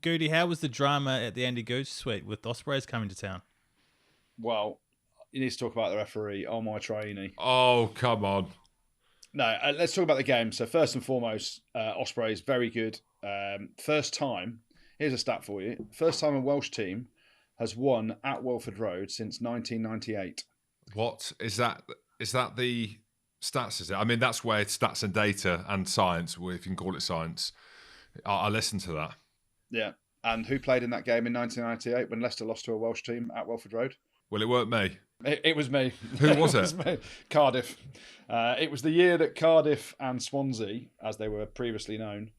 Goody, how was the drama at the Andy Goode suite with Ospreys coming to town? Well, you need to talk about the referee. Oh, my trainee. Oh, come on. No, let's talk about the game. So first and foremost, Ospreys, very good. First time, here's a stat for you. First time a Welsh team has won at Welford Road since 1998. What is that? Is that the stats? Is it? I mean, that's where it's stats and data and science, if you can call it science. I listen to that. Yeah. And who played in that game in 1998 when Leicester lost to a Welsh team at Welford Road? Well, it weren't me. It was me. Who was it? Me. Cardiff. It was the year that Cardiff and Swansea, as they were previously known,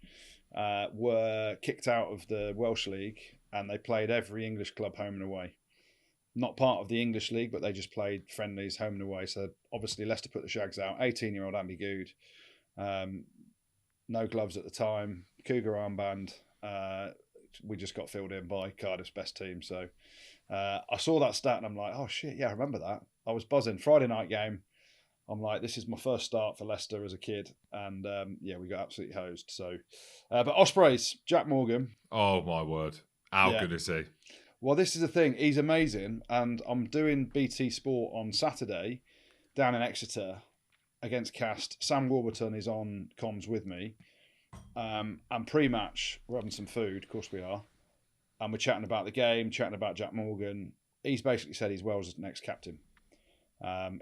were kicked out of the Welsh League, and they played every English club home and away. Not part of the English League, but they just played friendlies home and away. So obviously Leicester put the shags out. 18-year-old Andy Goode. No gloves at the time. Cougar armband. We just got filled in by Cardiff's best team. So I saw that stat and I'm like, oh shit, yeah, I remember that. I was buzzing. Friday night game. I'm like, this is my first start for Leicester as a kid. And yeah, we got absolutely hosed. So, but Ospreys, Jack Morgan. Oh my word. How good is he? Well, this is the thing. He's amazing. And I'm doing BT Sport on Saturday down in Exeter against Cast. Sam Warburton is on comms with me. And pre-match, we're having some food. Of course we are. And we're chatting about the game, chatting about Jack Morgan. He's basically said he's Wales' next captain.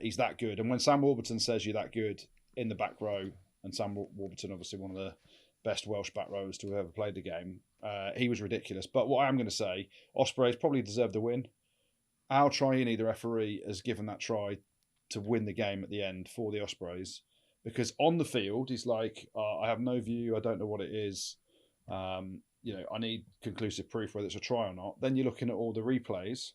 He's that good. And when Sam Warburton says you're that good in the back row, and Sam Warburton, obviously one of the best Welsh back rows to have ever played the game, he was ridiculous. But what I am going to say, Ospreys probably deserved the win. Al Triini, the referee, has given that try to win the game at the end for the Ospreys. Because on the field, he's like, I have no view, I don't know what it is. I need conclusive proof whether it's a try or not. Then you're looking at all the replays,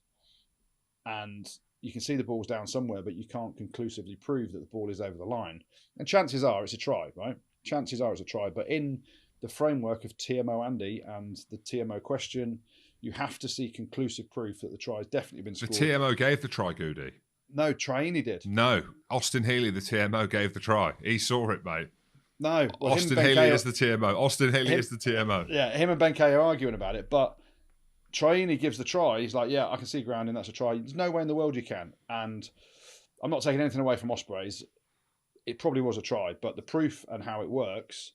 and you can see the ball's down somewhere, but you can't conclusively prove that the ball is over the line. And chances are it's a try, right? Chances are it's a try. But in the framework of TMO Andy and the TMO question, you have to see conclusive proof that the try has definitely been scored. The TMO gave the try, Goody. No, Triini did. No, Austin Healy, the TMO, gave the try. He saw it, mate. No. Well, Austin Healy is the TMO. Austin Healy is the TMO. Yeah, him and Ben Kay are arguing about it, but Triini gives the try. He's like, yeah, I can see grounding, that's a try. There's no way in the world you can. And I'm not taking anything away from Ospreys. It probably was a try, but the proof and how it works,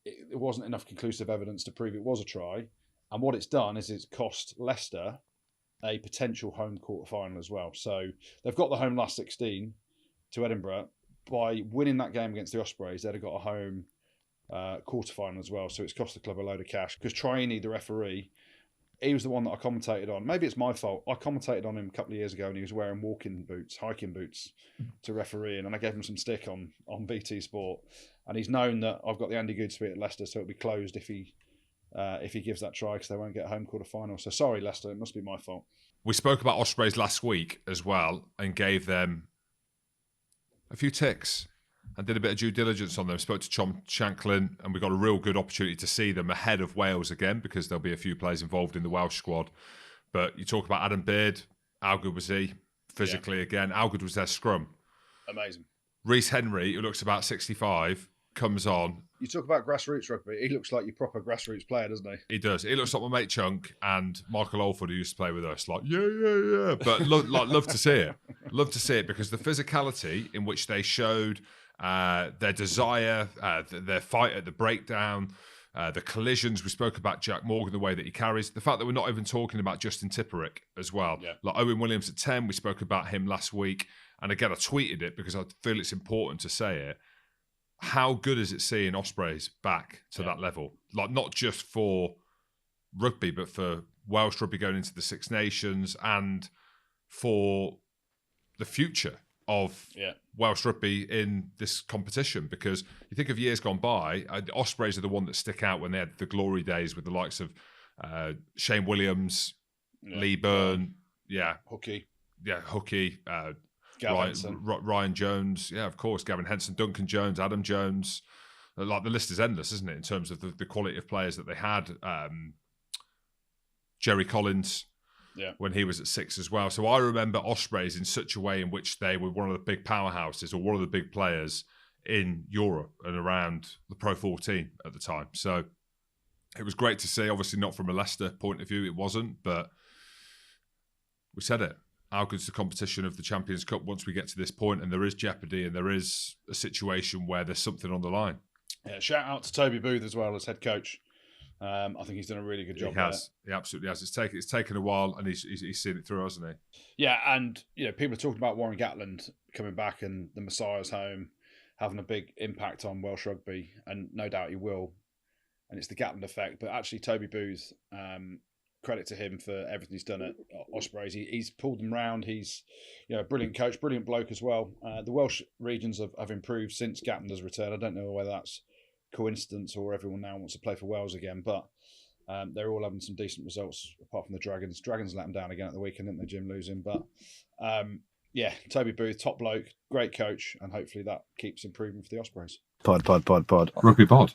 it wasn't enough conclusive evidence to prove it was a try. And what it's done is it's cost Leicester a potential home quarter final as well. So they've got the home last 16 to Edinburgh. By winning that game against the Ospreys, they'd have got a home quarter final as well. So it's cost the club a load of cash. Because Triini, the referee, he was the one that I commentated on. Maybe it's my fault. I commentated on him a couple of years ago and he was wearing hiking boots to referee. And I gave him some stick on BT Sport. And he's known that I've got the Andy Goode suite at Leicester, so it'll be closed if he gives that try because they won't get a home quarter final. So sorry, Leicester, it must be my fault. We spoke about Ospreys last week as well and gave them a few ticks and did a bit of due diligence on them. Spoke to Tom Shanklin and we got a real good opportunity to see them ahead of Wales again because there'll be a few players involved in the Welsh squad. But you talk about Adam Beard, how good was he physically again? How good was their scrum? Amazing. Reece Henry, who looks about 65, comes on. You talk about grassroots rugby. He looks like your proper grassroots player, doesn't he? He does. He looks like my mate Chunk and Michael Alford, who used to play with us. Like, yeah. But love to see it. Love to see it because the physicality in which they showed their desire, their fight at the breakdown, the collisions. We spoke about Jack Morgan, the way that he carries. The fact that we're not even talking about Justin Tipperick as well. Yeah. Like Owen Williams at 10, we spoke about him last week. And again, I tweeted it because I feel it's important to say it. How good is it seeing Ospreys back to that level? Like not just for rugby, but for Welsh rugby going into the Six Nations and for the future of Welsh rugby in this competition. Because you think of years gone by, the Ospreys are the one that stick out when they had the glory days with the likes of Shane Williams, Lee Byrne, Hookie. Ryan Jones, of course, Gavin Henson, Duncan Jones, Adam Jones. Like the list is endless, isn't it, in terms of the quality of players that they had. Jerry Collins, when he was at 6 as well. So I remember Ospreys in such a way in which they were one of the big powerhouses or one of the big players in Europe and around the Pro 14 at the time. So It was great to see. Obviously, not from a Leicester point of view, it wasn't, but we said it. How good's the competition of the Champions Cup once we get to this point and there is jeopardy and there is a situation where there's something on the line? Yeah, shout out to Toby Booth as well as head coach. I think he's done a really good job. He has. He absolutely has. It's taken a while, and he's seen it through, hasn't he? Yeah, and people are talking about Warren Gatland coming back and the Messiah's home having a big impact on Welsh rugby, and no doubt he will. And it's the Gatland effect. But actually, Toby Booth, credit to him for everything he's done at Ospreys. He's pulled them round. He's a brilliant coach, brilliant bloke as well. The Welsh regions have improved since Gatland has returned. I don't know whether that's coincidence or everyone now wants to play for Wales again, but they're all having some decent results apart from the Dragons. Dragons let them down again at the weekend, didn't they, Jim, losing? But Toby Booth, top bloke, great coach, and hopefully that keeps improving for the Ospreys. Pod. Rugby pod.